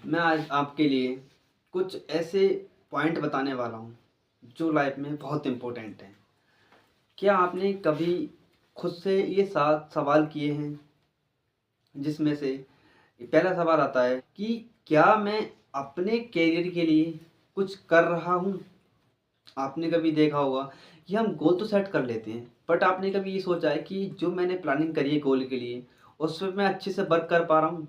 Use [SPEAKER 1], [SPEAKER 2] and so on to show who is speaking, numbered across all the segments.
[SPEAKER 1] मैं आज आपके लिए कुछ ऐसे पॉइंट बताने वाला हूँ जो लाइफ में बहुत इम्पोर्टेंट हैं। क्या आपने कभी खुद से ये 7 सवाल किए हैं, जिसमें से पहला सवाल आता है कि क्या मैं अपने करियर के लिए कुछ कर रहा हूँ? आपने कभी देखा होगा कि हम गोल तो सेट कर लेते हैं, बट आपने कभी ये सोचा है कि जो मैंने प्लानिंग करी है गोल के लिए, उस पे मैं अच्छे से वर्क कर पा रहा हूँ?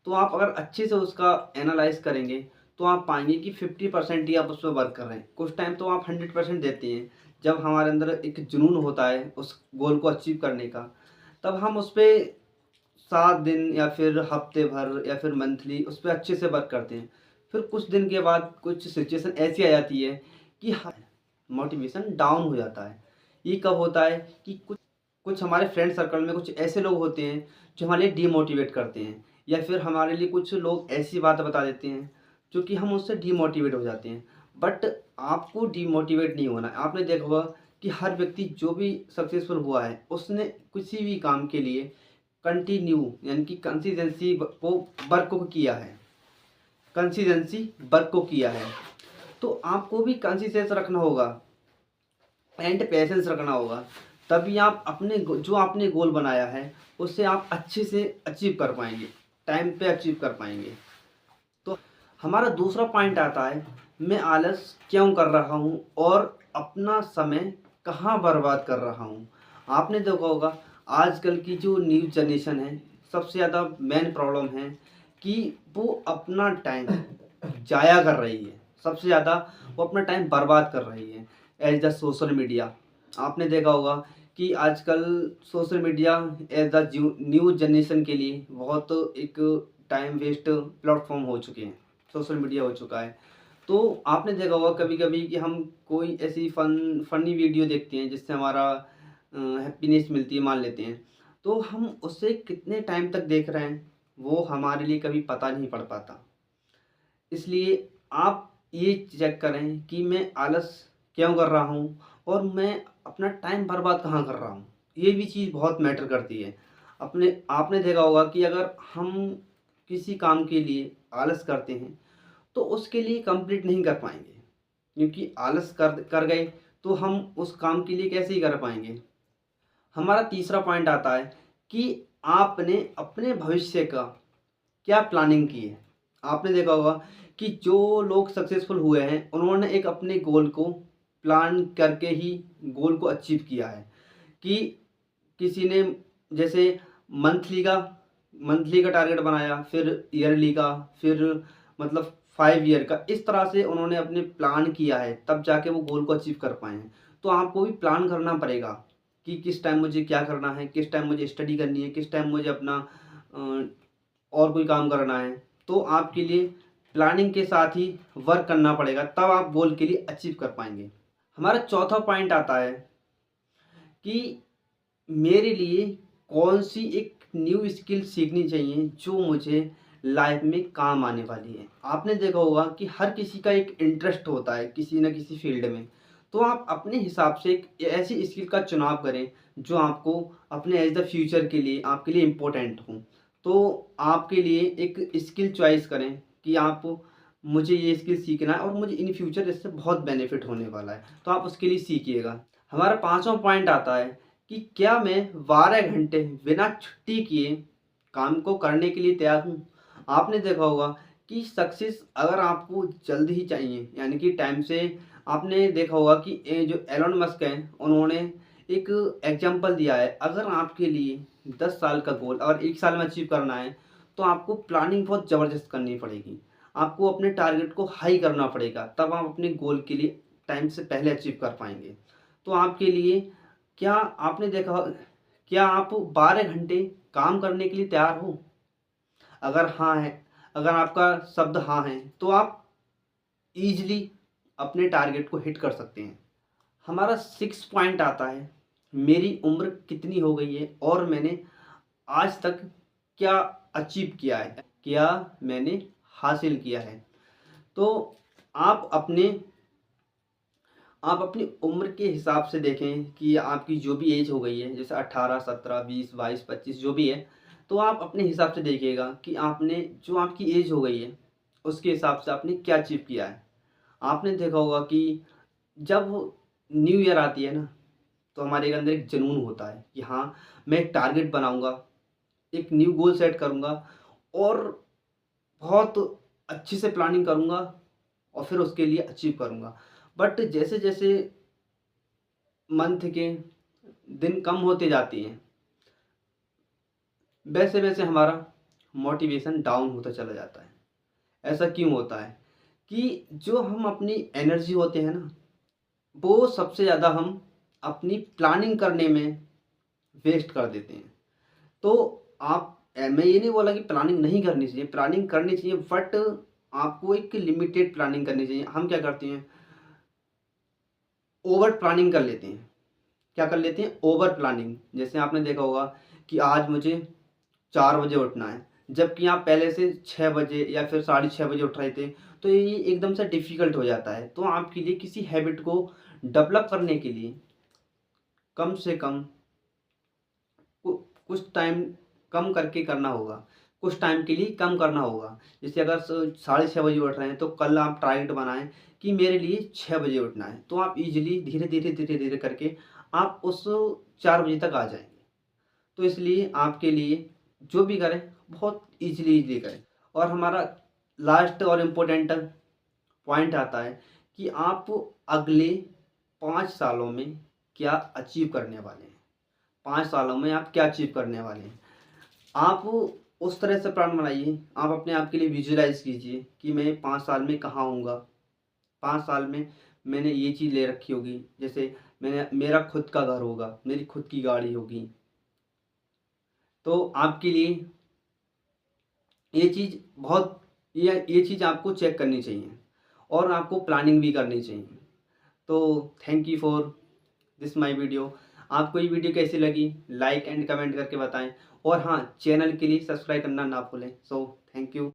[SPEAKER 1] तो आप अगर अच्छे से उसका एनालाइज़ करेंगे, तो आप पाएँगे कि 50% ही आप उस पे वर्क कर रहे हैं। कुछ टाइम तो आप 100% देते हैं। जब हमारे अंदर एक जुनून होता है उस गोल को अचीव करने का, तब हम उस पे 7 दिन या फिर हफ़्ते भर या फिर मंथली उस पे अच्छे से वर्क करते हैं। फिर कुछ दिन के बाद कुछ सिचुएशन ऐसी आ जाती है कि मोटिवेशन डाउन हो जाता है। ये कब होता है कि कुछ कुछ हमारे फ्रेंड सर्कल में कुछ ऐसे लोग होते हैं जो हमारे लिए डीमोटिवेट करते हैं, या फिर हमारे लिए कुछ लोग ऐसी बात बता देते हैं जो कि हम उससे डीमोटिवेट हो जाते हैं। बट आपको डीमोटिवेट नहीं होना है। आपने देखा होगा कि हर व्यक्ति जो भी सक्सेसफुल हुआ है, उसने किसी भी काम के लिए कंटिन्यू यानी कि कंसिस्टेंसी वर्क को किया है। तो आपको भी कंसिस्टेंस रखना होगा एंड पेशेंस रखना होगा। तभी आप अपने जो आपने गोल बनाया है उससे आप अच्छे से अचीव कर पाएंगे, टाइम पे अचीव कर पाएंगे। तो हमारा दूसरा पॉइंट आता है, मैं आलस क्यों कर रहा हूँ और अपना समय कहाँ बर्बाद कर रहा हूँ। आपने देखा होगा आजकल की जो न्यू जनरेशन है, सबसे ज़्यादा मेन प्रॉब्लम है कि वो अपना टाइम जाया कर रही है। सबसे ज़्यादा वो अपना टाइम बर्बाद कर रही है एज द सोशल मीडिया। आपने देखा होगा कि आजकल social media as the new generation के लिए बहुत एक टाइम वेस्ट प्लेटफॉर्म हो चुके हैं, सोशल मीडिया हो चुका है। तो आपने देखा होगा कभी कभी कि हम कोई ऐसी फनी वीडियो देखते हैं जिससे हमारा हैप्पीनेस मिलती है, मान लेते हैं। तो हम उससे कितने टाइम तक देख रहे हैं वो हमारे लिए कभी पता नहीं पड़ पाता। इसलिए आप ये चेक करें कि मैं आलस क्यों कर रहा हूँ और मैं अपना टाइम बर्बाद कहाँ कर रहा हूँ। ये भी चीज़ बहुत मैटर करती है। अपने आपने देखा होगा कि अगर हम किसी काम के लिए आलस करते हैं तो उसके लिए कंप्लीट नहीं कर पाएंगे, क्योंकि आलस कर कर गए तो हम उस काम के लिए कैसे ही कर पाएंगे। हमारा तीसरा पॉइंट आता है कि आपने अपने भविष्य का क्या प्लानिंग की है। आपने देखा होगा कि जो लोग सक्सेसफुल हुए हैं उन्होंने एक अपने गोल को प्लान करके ही गोल को अचीव किया है। कि किसी ने जैसे मंथली का मंथली का टारगेट बनाया, फिर ईयरली का, फिर मतलब 5 ईयर का, इस तरह से उन्होंने अपने प्लान किया है, तब जाके वो गोल को अचीव कर पाए हैं। तो आपको भी प्लान करना पड़ेगा कि किस टाइम मुझे क्या करना है, किस टाइम मुझे स्टडी करनी है, किस टाइम मुझे अपना और कोई काम करना है। तो आपके लिए प्लानिंग के साथ ही वर्क करना पड़ेगा, तब आप गोल के लिए अचीव कर पाएंगे। हमारा चौथा पॉइंट आता है कि मेरे लिए कौन सी एक न्यू स्किल सीखनी चाहिए जो मुझे लाइफ में काम आने वाली है। आपने देखा होगा कि हर किसी का एक इंटरेस्ट होता है किसी न किसी फील्ड में। तो आप अपने हिसाब से एक ऐसी स्किल का चुनाव करें जो आपको अपने एज द फ्यूचर के लिए आपके लिए इम्पोर्टेंट हो। तो आपके लिए एक स्किल चॉइस करें कि आप मुझे ये स्किल सीखना है और मुझे इन फ्यूचर इससे बहुत बेनिफिट होने वाला है, तो आप उसके लिए सीखिएगा। हमारा पांचवा पॉइंट आता है कि क्या मैं 12 घंटे बिना छुट्टी किए काम को करने के लिए तैयार हूँ। आपने देखा होगा कि सक्सेस अगर आपको जल्द ही चाहिए यानी कि टाइम से, आपने देखा होगा कि ये जो एलोन मस्क हैं उन्होंने एक एग्जांपल दिया है, अगर आपके लिए 10 साल का गोल और 1 साल में अचीव करना है तो आपको प्लानिंग बहुत ज़बरदस्त करनी पड़ेगी। आपको अपने टारगेट को हाई करना पड़ेगा, तब आप अपने गोल के लिए टाइम से पहले अचीव कर पाएंगे। तो आपके लिए क्या आपने देखा, क्या आप 12 घंटे काम करने के लिए तैयार हो? अगर हाँ है, अगर आपका शब्द हाँ है, तो आप ईज़िली अपने टारगेट को हिट कर सकते हैं। हमारा 6 पॉइंट आता है, मेरी उम्र कितनी हो गई है और मैंने आज तक क्या अचीव किया है, क्या मैंने हासिल किया है। तो आप अपने आप अपनी उम्र के हिसाब से देखें कि आपकी जो भी एज हो गई है, जैसे 18, 17, 20, 22, 25 जो भी है, तो आप अपने हिसाब से देखिएगा कि आपने जो आपकी एज हो गई है उसके हिसाब से आपने क्या अचीव किया है। आपने देखा होगा कि जब न्यू ईयर आती है ना, तो हमारे अंदर एक जुनून होता है कि हाँ, मैं एक टारगेट बनाऊंगा, एक न्यू गोल सेट करूंगा और बहुत अच्छे से प्लानिंग करूंगा और फिर उसके लिए अचीव करूंगा। बट जैसे जैसे मंथ के दिन कम होते जाते हैं, वैसे वैसे हमारा मोटिवेशन डाउन होता चला जाता है। ऐसा क्यों होता है कि जो हम अपनी एनर्जी होते हैं ना, वो सबसे ज़्यादा हम अपनी प्लानिंग करने में वेस्ट कर देते हैं। तो आप मैं ये नहीं बोला कि प्लानिंग नहीं करनी चाहिए, प्लानिंग करनी चाहिए, बट आपको एक लिमिटेड प्लानिंग करनी चाहिए। हम क्या करते हैं, ओवर प्लानिंग कर लेते हैं। क्या कर लेते हैं, ओवर प्लानिंग। जैसे आपने देखा होगा कि आज मुझे 4 बजे उठना है, जबकि आप पहले से 6 बजे या फिर 6:30 बजे उठ रहे थे, तो ये एकदम से डिफ़िकल्ट हो जाता है। तो आपके लिए किसी हैबिट को डेवलप करने के लिए कम से कम कुछ टाइम कम करके करना होगा, कुछ टाइम के लिए कम करना होगा। जैसे अगर 6:30 बजे उठ रहे हैं, तो कल आप टारगेट बनाएं कि मेरे लिए 6 बजे उठना है, तो आप इजीली धीरे धीरे धीरे धीरे करके आप उस 4 बजे तक आ जाएंगे। तो इसलिए आपके लिए जो भी करें, बहुत इजीली करें। और हमारा लास्ट और इम्पोर्टेंट पॉइंट आता है कि आप अगले 5 सालों में क्या अचीव करने वाले हैं। 5 सालों में आप क्या अचीव करने वाले हैं, आप उस तरह से प्लान बनाइए। आप अपने आप के लिए विजुअलाइज कीजिए कि मैं 5 साल में कहाँ हूँगा। 5 साल में मैंने ये चीज़ ले रखी होगी, जैसे मेरा खुद का घर होगा, मेरी खुद की गाड़ी होगी। तो आपके लिए ये चीज़ बहुत ये चीज़ आपको चेक करनी चाहिए और आपको प्लानिंग भी करनी चाहिए। तो thank you for this my video. आपको ये वीडियो कैसी लगी, लाइक एंड कमेंट करके बताएं। और हाँ, चैनल के लिए सब्सक्राइब करना ना भूलें। So thank you.